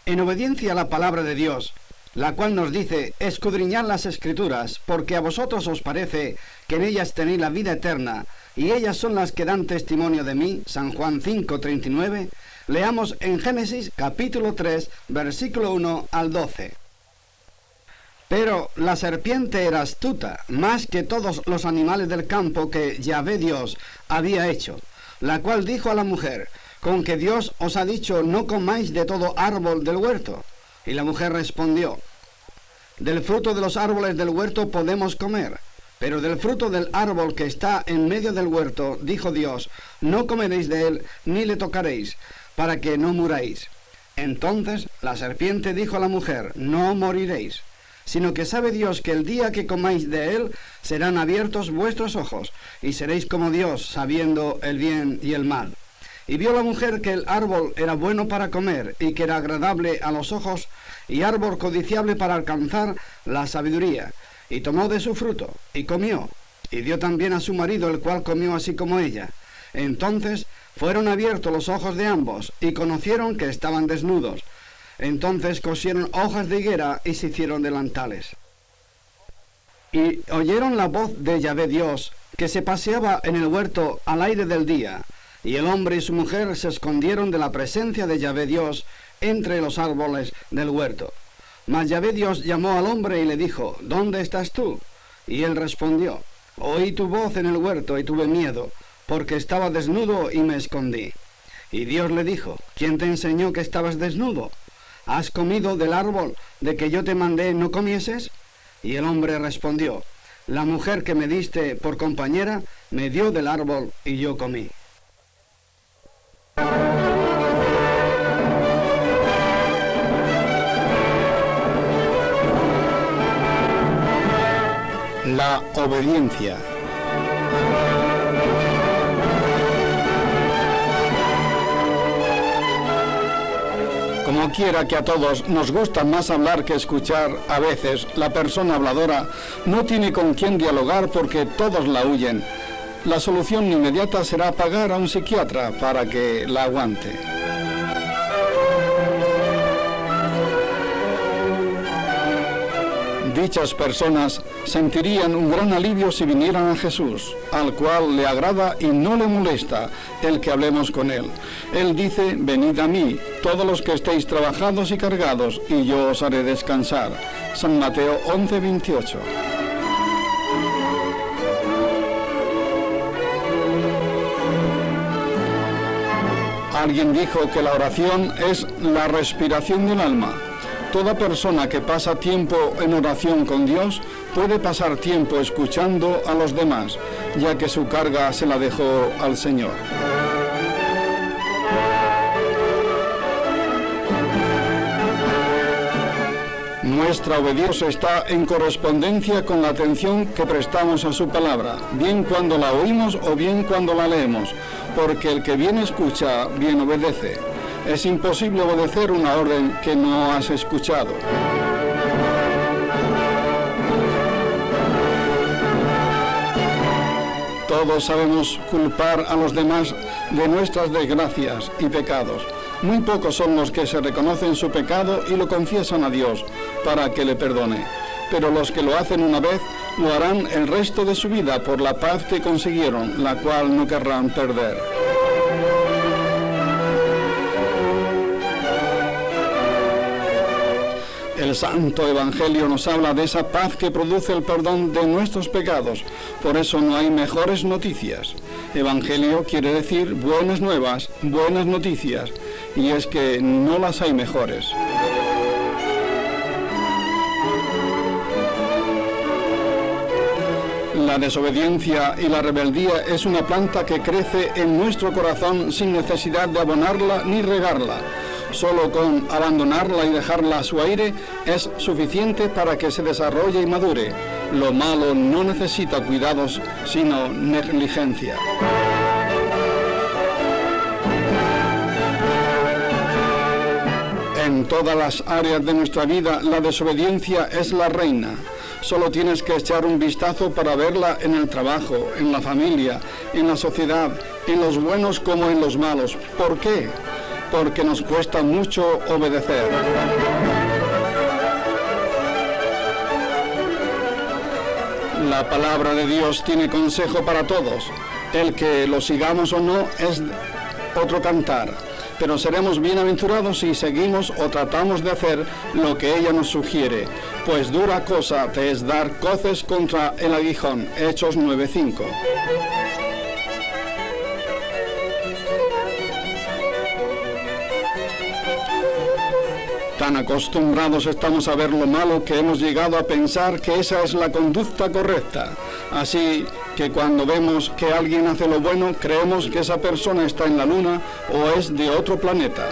En obediencia a la palabra de Dios, la cual nos dice: escudriñad las Escrituras, porque a vosotros os parece que en ellas tenéis la vida eterna, y ellas son las que dan testimonio de mí, San Juan 5:39, leamos en Génesis capítulo 3, versículo 1 al 12. Pero la serpiente era astuta, más que todos los animales del campo que Yahvé Dios había hecho, la cual dijo a la mujer: con que Dios os ha dicho, no comáis de todo árbol del huerto. Y la mujer respondió: del fruto de los árboles del huerto podemos comer, pero del fruto del árbol que está en medio del huerto, dijo Dios, no comeréis de él, ni le tocaréis, para que no muráis. Entonces la serpiente dijo a la mujer: no moriréis, sino que sabe Dios que el día que comáis de él, serán abiertos vuestros ojos, y seréis como Dios, sabiendo el bien y el mal. Y vio la mujer que el árbol era bueno para comer, y que era agradable a los ojos, y árbol codiciable para alcanzar la sabiduría. Y tomó de su fruto, y comió, y dio también a su marido, el cual comió así como ella. Entonces fueron abiertos los ojos de ambos, y conocieron que estaban desnudos. Entonces cosieron hojas de higuera, y se hicieron delantales. Y oyeron la voz de Yahvé Dios, que se paseaba en el huerto al aire del día. Y el hombre y su mujer se escondieron de la presencia de Yahvé Dios entre los árboles del huerto. Mas Yahvé Dios llamó al hombre y le dijo: ¿dónde estás tú? Y él respondió: oí tu voz en el huerto y tuve miedo, porque estaba desnudo y me escondí. Y Dios le dijo: ¿quién te enseñó que estabas desnudo? ¿Has comido del árbol de que yo te mandé no comieses? Y el hombre respondió: la mujer que me diste por compañera me dio del árbol y yo comí. La obediencia. Como quiera que a todos nos gusta más hablar que escuchar, a veces la persona habladora no tiene con quién dialogar porque todos la huyen. La solución inmediata será pagar a un psiquiatra para que la aguante. Dichas personas sentirían un gran alivio si vinieran a Jesús, al cual le agrada y no le molesta el que hablemos con él. Él dice: venid a mí, todos los que estéis trabajados y cargados, y yo os haré descansar. San Mateo 11:28. Alguien dijo que la oración es la respiración del alma. Toda persona que pasa tiempo en oración con Dios puede pasar tiempo escuchando a los demás, ya que su carga se la dejó al Señor. Nuestra obediencia está en correspondencia con la atención que prestamos a su palabra, bien cuando la oímos o bien cuando la leemos, porque el que bien escucha, bien obedece. Es imposible obedecer una orden que no has escuchado. Todos sabemos culpar a los demás de nuestras desgracias y pecados. Muy pocos son los que se reconocen su pecado y lo confiesan a Dios para que le perdone. Pero los que lo hacen una vez, lo harán el resto de su vida por la paz que consiguieron, la cual no querrán perder. El Santo Evangelio nos habla de esa paz que produce el perdón de nuestros pecados. Por eso no hay mejores noticias. Evangelio quiere decir buenas nuevas, buenas noticias, y es que no las hay mejores. La desobediencia y la rebeldía es una planta que crece en nuestro corazón sin necesidad de abonarla ni regarla. Solo con abandonarla y dejarla a su aire es suficiente para que se desarrolle y madure. Lo malo no necesita cuidados, sino negligencia. En todas las áreas de nuestra vida, la desobediencia es la reina. Solo tienes que echar un vistazo para verla en el trabajo, en la familia, en la sociedad, en los buenos como en los malos. ¿Por qué? porque nos cuesta mucho obedecer. La palabra de Dios tiene consejo para todos. El que lo sigamos o no es otro cantar, pero seremos bienaventurados si seguimos o tratamos de hacer lo que ella nos sugiere, pues dura cosa te es dar coces contra el aguijón. Hechos 9:5. Tan acostumbrados estamos a ver lo malo que hemos llegado a pensar que esa es la conducta correcta. Así que cuando vemos que alguien hace lo bueno, creemos que esa persona está en la luna o es de otro planeta.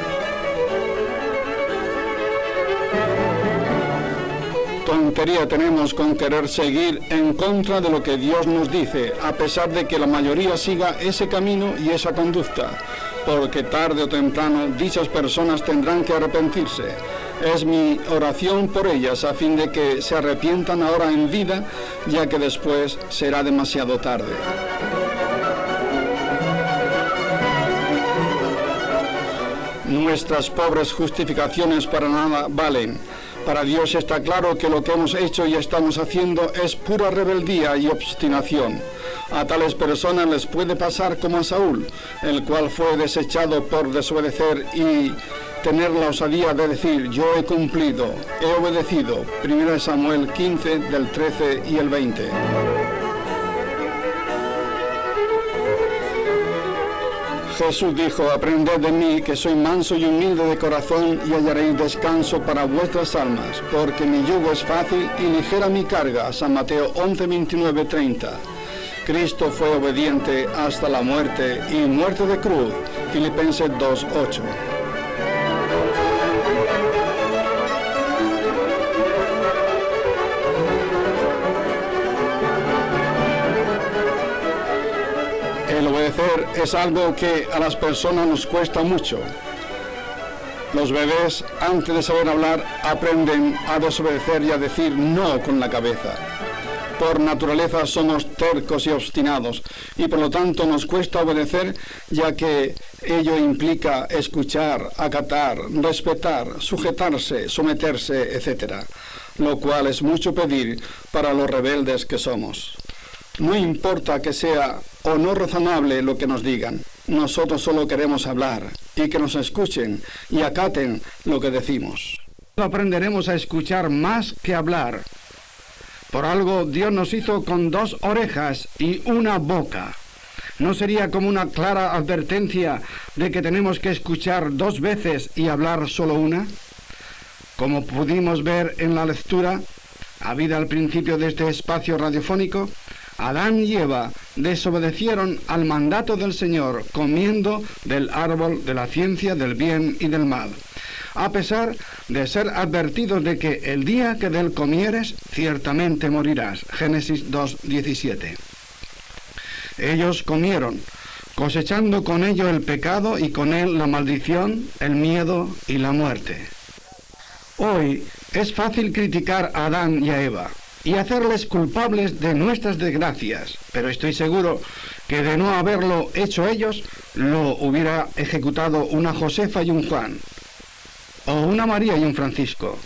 Tontería tenemos con querer seguir en contra de lo que Dios nos dice, a pesar de que la mayoría siga ese camino y esa conducta, porque tarde o temprano dichas personas tendrán que arrepentirse. Es mi oración por ellas a fin de que se arrepientan ahora en vida, ya que después será demasiado tarde. Nuestras pobres justificaciones para nada valen. Para Dios está claro que lo que hemos hecho y estamos haciendo es pura rebeldía y obstinación. A tales personas les puede pasar como a Saúl, el cual fue desechado por desobedecer y tener la osadía de decir: yo he cumplido, he obedecido. 1 Samuel 15, del 13 y el 20. Jesús dijo: aprended de mí, que soy manso y humilde de corazón, y hallaréis descanso para vuestras almas, porque mi yugo es fácil y ligera mi carga. San Mateo 11, 29, 30. Cristo fue obediente hasta la muerte, y muerte de cruz. Filipenses 2, 8. El obedecer es algo que a las personas nos cuesta mucho. Los bebés, antes de saber hablar, aprenden a desobedecer y a decir no con la cabeza. Por naturaleza somos tercos y obstinados, y por lo tanto nos cuesta obedecer, ya que ello implica escuchar, acatar, respetar, sujetarse, someterse, etc., lo cual es mucho pedir para los rebeldes que somos. No importa que sea o no razonable lo que nos digan, nosotros solo queremos hablar y que nos escuchen y acaten lo que decimos. Aprenderemos a escuchar más que hablar. Por algo Dios nos hizo con 2 orejas y una boca. ¿No sería como una clara advertencia de que tenemos que escuchar 2 veces y hablar solo una? Como pudimos ver en la lectura, habida al principio de este espacio radiofónico, Adán y Eva desobedecieron al mandato del Señor comiendo del árbol de la ciencia del bien y del mal, a pesar de ser advertidos de que el día que de él comieres, ciertamente morirás. Génesis 2:17. Ellos comieron, cosechando con ello el pecado y con él la maldición, el miedo y la muerte. Hoy es fácil criticar a Adán y a Eva y hacerles culpables de nuestras desgracias, pero estoy seguro que de no haberlo hecho ellos, lo hubiera ejecutado una Josefa y un Juan, o una María y un Francisco.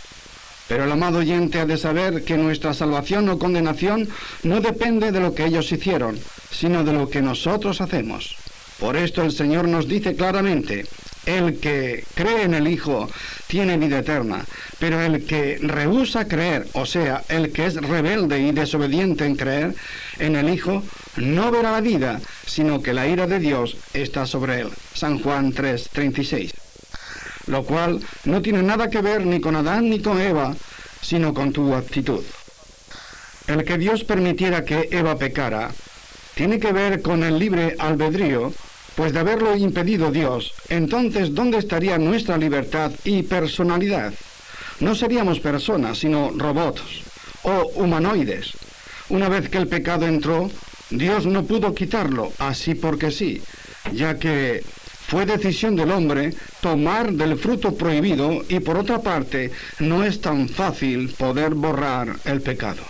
Pero el amado oyente ha de saber que nuestra salvación o condenación no depende de lo que ellos hicieron, sino de lo que nosotros hacemos. Por esto el Señor nos dice claramente: el que cree en el Hijo tiene vida eterna, pero el que rehúsa creer, o sea, el que es rebelde y desobediente en creer en el Hijo, no verá la vida, sino que la ira de Dios está sobre él. San Juan 3:36. Lo cual no tiene nada que ver ni con Adán ni con Eva, sino con tu actitud. El que Dios permitiera que Eva pecara tiene que ver con el libre albedrío, pues de haberlo impedido Dios, entonces ¿dónde estaría nuestra libertad y personalidad? No seríamos personas, sino robots o humanoides. Una vez que el pecado entró, Dios no pudo quitarlo, así porque sí, ya que fue decisión del hombre tomar del fruto prohibido y por otra parte no es tan fácil poder borrar el pecado.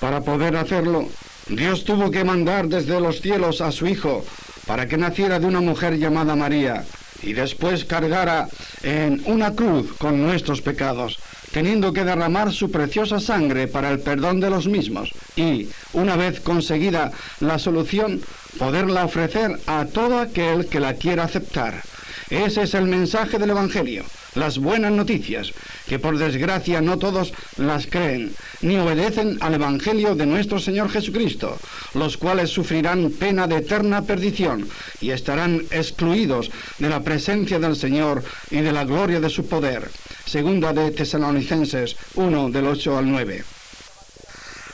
Para poder hacerlo, Dios tuvo que mandar desde los cielos a su Hijo para que naciera de una mujer llamada María y después cargara en una cruz con nuestros pecados, teniendo que derramar su preciosa sangre para el perdón de los mismos, y, una vez conseguida la solución, poderla ofrecer a todo aquel que la quiera aceptar. Ese es el mensaje del Evangelio, las buenas noticias, que por desgracia no todos las creen, ni obedecen al Evangelio de nuestro Señor Jesucristo, los cuales sufrirán pena de eterna perdición y estarán excluidos de la presencia del Señor y de la gloria de su poder. Segunda de Tesalonicenses 1, del 8 al 9.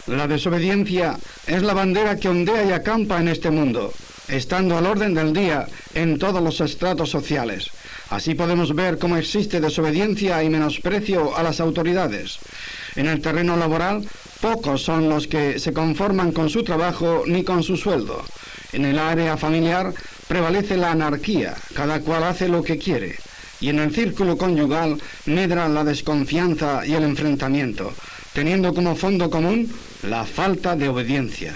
La desobediencia es la bandera que ondea y acampa en este mundo, estando al orden del día en todos los estratos sociales. Así podemos ver cómo existe desobediencia y menosprecio a las autoridades. En el terreno laboral, pocos son los que se conforman con su trabajo ni con su sueldo. En el área familiar prevalece la anarquía, cada cual hace lo que quiere. Y en el círculo conyugal medra la desconfianza y el enfrentamiento, teniendo como fondo común la falta de obediencia.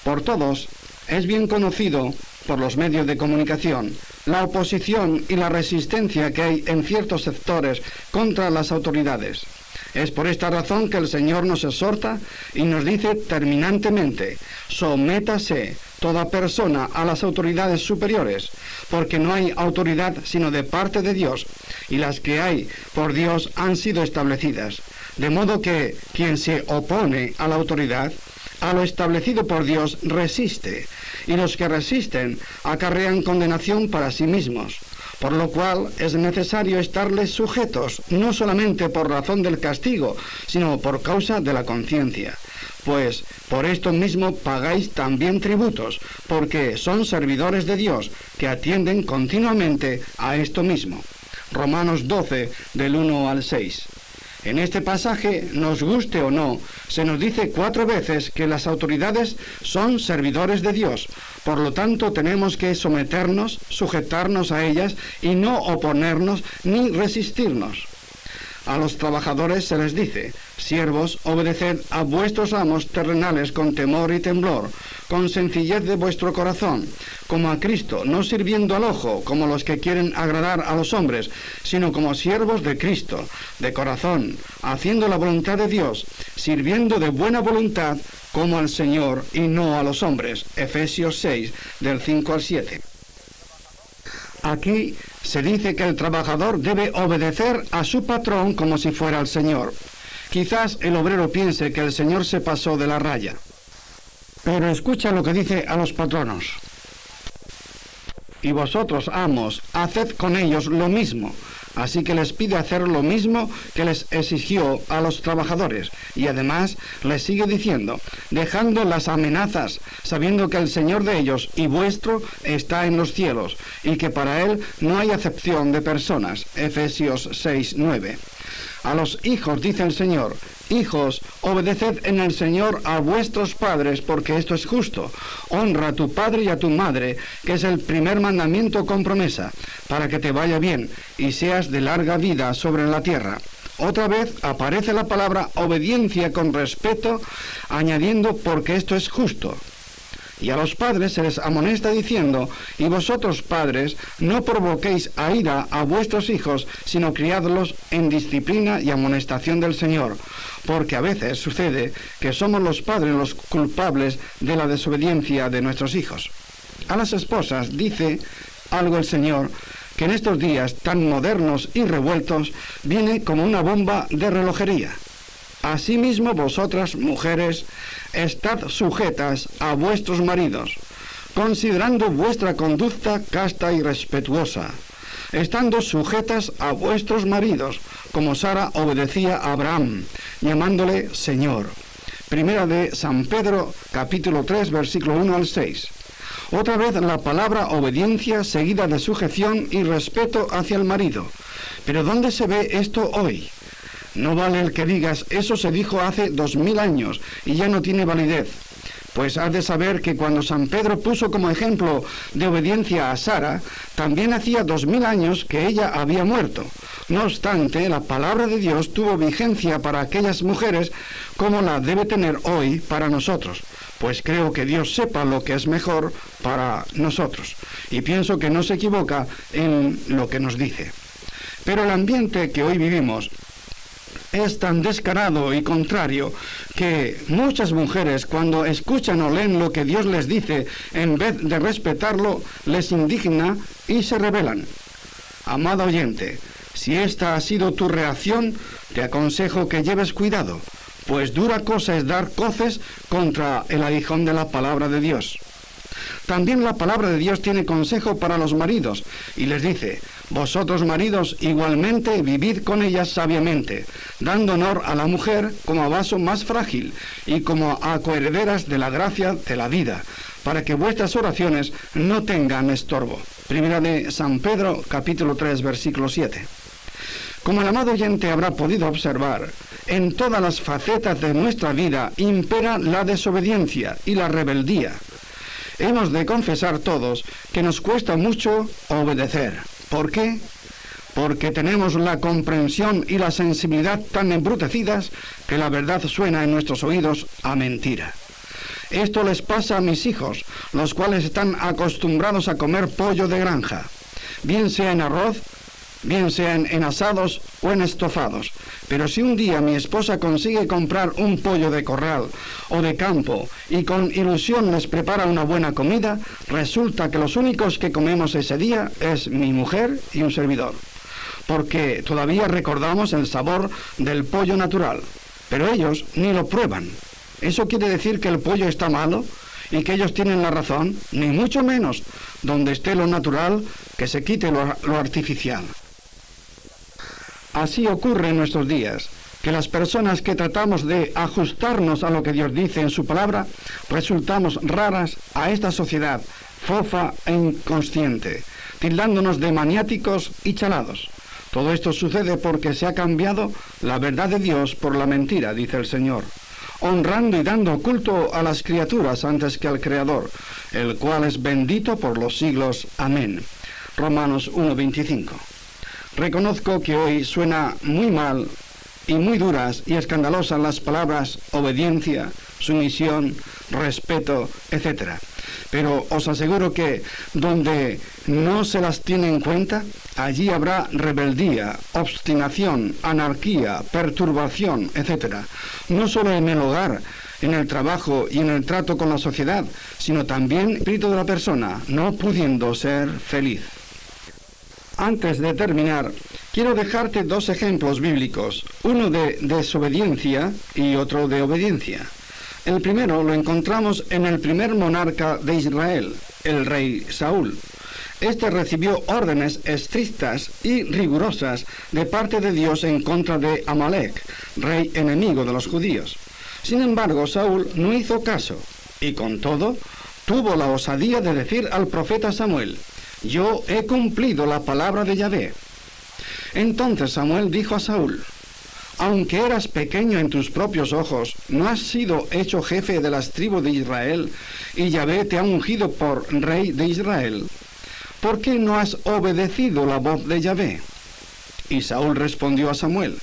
Por todos es bien conocido, por los medios de comunicación, la oposición y la resistencia que hay en ciertos sectores contra las autoridades. Es por esta razón que el Señor nos exhorta y nos dice terminantemente: sométase toda persona a las autoridades superiores, porque no hay autoridad sino de parte de Dios, y las que hay por Dios han sido establecidas. De modo que quien se opone a la autoridad, a lo establecido por Dios, resiste, y los que resisten acarrean condenación para sí mismos, por lo cual es necesario estarles sujetos, no solamente por razón del castigo, sino por causa de la conciencia. Pues por esto mismo pagáis también tributos, porque son servidores de Dios, que atienden continuamente a esto mismo. Romanos 12, del 1 al 6. En este pasaje, nos guste o no, se nos dice 4 veces que las autoridades son servidores de Dios. Por lo tanto, tenemos que someternos, sujetarnos a ellas y no oponernos ni resistirnos. A los trabajadores se les dice: siervos, obedeced a vuestros amos terrenales con temor y temblor, con sencillez de vuestro corazón, como a Cristo, no sirviendo al ojo, como los que quieren agradar a los hombres, sino como siervos de Cristo, de corazón, haciendo la voluntad de Dios, sirviendo de buena voluntad, como al Señor y no a los hombres. Efesios 6, del 5 al 7. Aquí se dice que el trabajador debe obedecer a su patrón como si fuera el Señor. Quizás el obrero piense que el Señor se pasó de la raya. Pero escucha lo que dice a los patronos: y vosotros, amos, haced con ellos lo mismo. Así que les pide hacer lo mismo que les exigió a los trabajadores. Y además les sigue diciendo: dejando las amenazas, sabiendo que el Señor de ellos y vuestro está en los cielos, y que para Él no hay acepción de personas. Efesios 6, 9. A los hijos dice el Señor: hijos, obedeced en el Señor a vuestros padres, porque esto es justo. Honra a tu padre y a tu madre, que es el primer mandamiento con promesa, para que te vaya bien y seas de larga vida sobre la tierra. Otra vez aparece la palabra obediencia con respeto, añadiendo: porque esto es justo. Y a los padres se les amonesta diciendo: y vosotros, padres, no provoquéis a ira a vuestros hijos, sino criadlos en disciplina y amonestación del Señor. Porque a veces sucede que somos los padres los culpables de la desobediencia de nuestros hijos. A las esposas dice algo el Señor, que en estos días tan modernos y revueltos viene como una bomba de relojería. Asimismo vosotras, mujeres, estad sujetas a vuestros maridos, considerando vuestra conducta casta y respetuosa, estando sujetas a vuestros maridos, como Sara obedecía a Abraham, llamándole Señor. Primera de San Pedro, capítulo 3, versículo 1 al 6. Otra vez la palabra obediencia seguida de sujeción y respeto hacia el marido. Pero ¿dónde se ve esto hoy? No vale el que digas: eso se dijo hace 2000 años y ya no tiene validez. Pues has de saber que cuando San Pedro puso como ejemplo de obediencia a Sara, también hacía 2000 años que ella había muerto. No obstante, la palabra de Dios tuvo vigencia para aquellas mujeres como la debe tener hoy para nosotros. pues creo que Dios sepa lo que es mejor para nosotros, y pienso que no se equivoca en lo que nos dice. Pero el ambiente que hoy vivimos es tan descarado y contrario que muchas mujeres, cuando escuchan o leen lo que Dios les dice, en vez de respetarlo, les indigna y se rebelan. Amado oyente, si esta ha sido tu reacción, te aconsejo que lleves cuidado, pues dura cosa es dar coces contra el aguijón de la palabra de Dios. También la palabra de Dios tiene consejo para los maridos, y les dice: vosotros maridos igualmente vivid con ellas sabiamente, dando honor a la mujer como a vaso más frágil, y como a coherederas de la gracia de la vida, para que vuestras oraciones no tengan estorbo. Primera de San Pedro, capítulo 3, versículo 7. Como el amado oyente habrá podido observar, en todas las facetas de nuestra vida impera la desobediencia y la rebeldía. Hemos de confesar todos que nos cuesta mucho obedecer. ¿Por qué? Porque tenemos la comprensión y la sensibilidad tan embrutecidas que la verdad suena en nuestros oídos a mentira. Esto les pasa a mis hijos, los cuales están acostumbrados a comer pollo de granja, bien sea en arroz, bien sea en asados o en estofados. Pero si un día mi esposa consigue comprar un pollo de corral o de campo y con ilusión les prepara una buena comida, resulta que los únicos que comemos ese día es mi mujer y un servidor, porque todavía recordamos el sabor del pollo natural, pero ellos ni lo prueban. ¿Eso quiere decir que el pollo está malo y que ellos tienen la razón? Ni mucho menos. Donde esté lo natural, que se quite lo artificial. Así ocurre en nuestros días, que las personas que tratamos de ajustarnos a lo que Dios dice en su palabra, resultamos raras a esta sociedad fofa e inconsciente, tildándonos de maniáticos y chalados. Todo esto sucede porque se ha cambiado la verdad de Dios por la mentira, dice el Señor, honrando y dando culto a las criaturas antes que al Creador, el cual es bendito por los siglos. Amén. Romanos 1:25. Reconozco que hoy suena muy mal y muy duras y escandalosas las palabras obediencia, sumisión, respeto, etc. Pero os aseguro que donde no se las tiene en cuenta, allí habrá rebeldía, obstinación, anarquía, perturbación, etc. No solo en el hogar, en el trabajo y en el trato con la sociedad, sino también en el espíritu de la persona, no pudiendo ser feliz. Antes de terminar, quiero dejarte dos ejemplos bíblicos, uno de desobediencia y otro de obediencia. El primero lo encontramos en el primer monarca de Israel, el rey Saúl. Este recibió órdenes estrictas y rigurosas de parte de Dios en contra de Amalek, rey enemigo de los judíos. Sin embargo, Saúl no hizo caso, y con todo, tuvo la osadía de decir al profeta Samuel: yo he cumplido la palabra de Yahvé. Entonces Samuel dijo a Saúl: aunque eras pequeño en tus propios ojos, ¿no has sido hecho jefe de las tribus de Israel, y Yahvé te ha ungido por rey de Israel? ¿Por qué no has obedecido la voz de Yahvé? Y Saúl respondió a Samuel: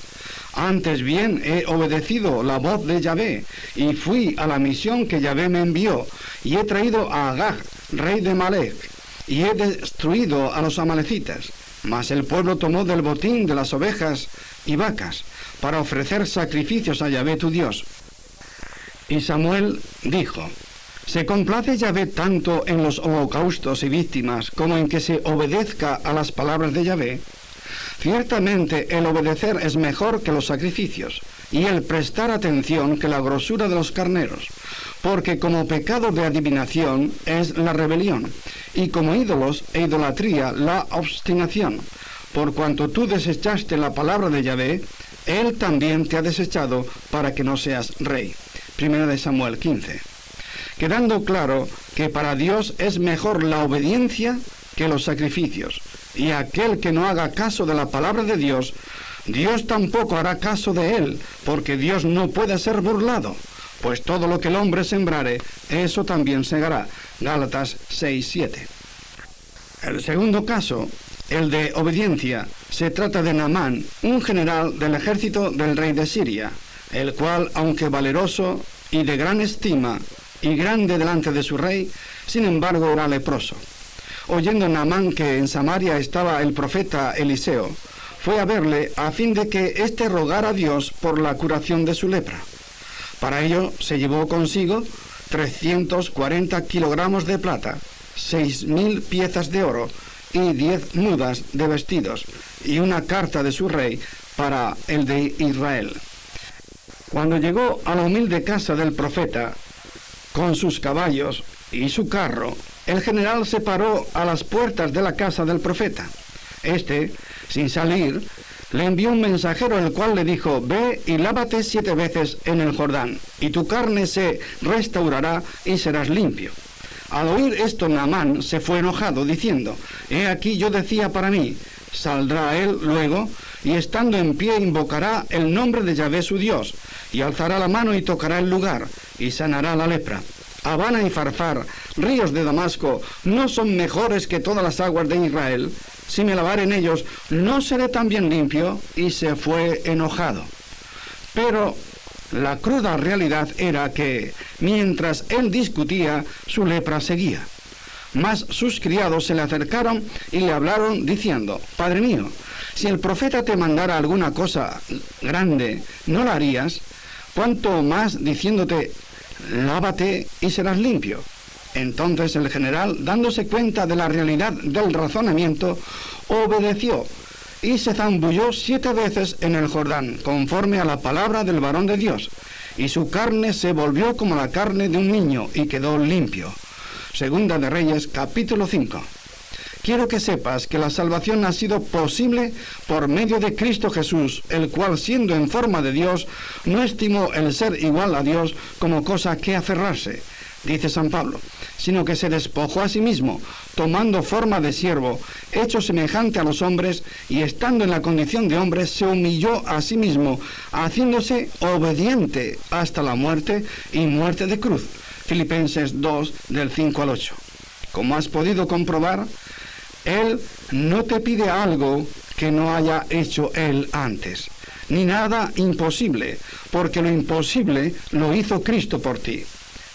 antes bien he obedecido la voz de Yahvé, y fui a la misión que Yahvé me envió, y he traído a Agag, rey de Amalek, y he destruido a los amalecitas. Mas el pueblo tomó del botín de las ovejas y vacas, para ofrecer sacrificios a Yahvé tu Dios. Y Samuel dijo: ¿se complace Yahvé tanto en los holocaustos y víctimas como en que se obedezca a las palabras de Yahvé? Ciertamente el obedecer es mejor que los sacrificios, y el prestar atención que la grosura de los carneros, porque como pecado de adivinación es la rebelión, y como ídolos e idolatría la obstinación. Por cuanto tú desechaste la palabra de Yahvé, Él también te ha desechado para que no seas rey. Primera de Samuel 15. Quedando claro que para Dios es mejor la obediencia que los sacrificios, y aquel que no haga caso de la palabra de Dios, Dios tampoco hará caso de él, porque Dios no puede ser burlado, pues todo lo que el hombre sembrare, eso también segará. Gálatas 6:7. El segundo caso, el de obediencia, se trata de Naamán, un general del ejército del rey de Siria, el cual, aunque valeroso y de gran estima, y grande delante de su rey, sin embargo era leproso. Oyendo Naamán que en Samaria estaba el profeta Eliseo, fue a verle a fin de que éste rogara a Dios por la curación de su lepra. Para ello se llevó consigo 340 kilogramos de plata, 6.000 piezas de oro y 10 mudas de vestidos, y una carta de su rey para el de Israel. Cuando llegó a la humilde casa del profeta, con sus caballos y su carro, el general se paró a las puertas de la casa del profeta. Este, sin salir, le envió un mensajero, el cual le dijo: ve y lávate 7 veces en el Jordán, y tu carne se restaurará y serás limpio. Al oír esto, Naamán se fue enojado, diciendo: he aquí yo decía para mí, saldrá él luego, y estando en pie invocará el nombre de Yahvé su Dios, y alzará la mano y tocará el lugar, y sanará la lepra. Habana y Farfar, ríos de Damasco, ¿no son mejores que todas las aguas de Israel? Si me lavare en ellos, ¿no seré también limpio? Y se fue enojado. Pero la cruda realidad era que, mientras él discutía, su lepra seguía. Mas sus criados se le acercaron y le hablaron, diciendo: Padre mío, si el profeta te mandara alguna cosa grande, ¿no la harías? Cuanto más diciéndote: lávate y serás limpio. Entonces el general, dándose cuenta de la realidad del razonamiento, obedeció y se zambulló 7 veces en el Jordán, conforme a la palabra del varón de Dios, y su carne se volvió como la carne de un niño, y quedó limpio. Segunda de Reyes, capítulo 5. Quiero que sepas que la salvación ha sido posible por medio de Cristo Jesús, el cual, siendo en forma de Dios, no estimó el ser igual a Dios como cosa que aferrarse, dice San Pablo, sino que se despojó a sí mismo, tomando forma de siervo, hecho semejante a los hombres, y estando en la condición de hombre, se humilló a sí mismo, haciéndose obediente hasta la muerte, y muerte de cruz. Filipenses 2, del 5 al 8. Como has podido comprobar, Él no te pide algo que no haya hecho Él antes, ni nada imposible, porque lo imposible lo hizo Cristo por ti.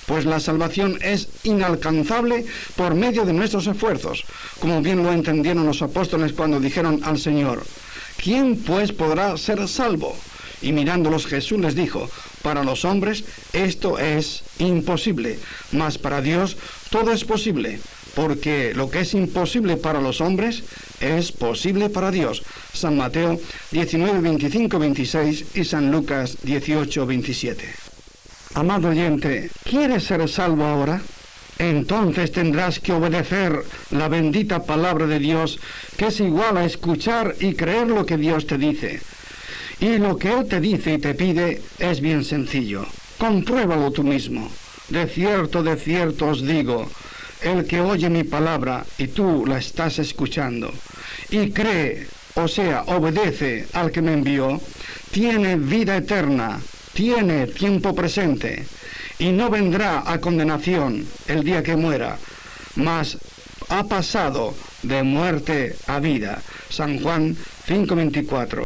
Pues la salvación es inalcanzable por medio de nuestros esfuerzos, como bien lo entendieron los apóstoles cuando dijeron al Señor: ¿quién pues podrá ser salvo? Y mirándolos Jesús les dijo: para los hombres esto es imposible, mas para Dios todo es posible, porque lo que es imposible para los hombres es posible para Dios. San Mateo 19, 25, 26 y San Lucas 18, 27. Amado oyente, ¿quieres ser salvo ahora? Entonces tendrás que obedecer la bendita palabra de Dios, que es igual a escuchar y creer lo que Dios te dice. Y lo que Él te dice y te pide es bien sencillo. Compruébalo tú mismo. De cierto os digo, el que oye mi palabra y tú la estás escuchando, y cree, o sea, obedece al que me envió, tiene vida eterna, tiene tiempo presente, y no vendrá a condenación el día que muera, mas ha pasado de muerte a vida. San Juan 5:24.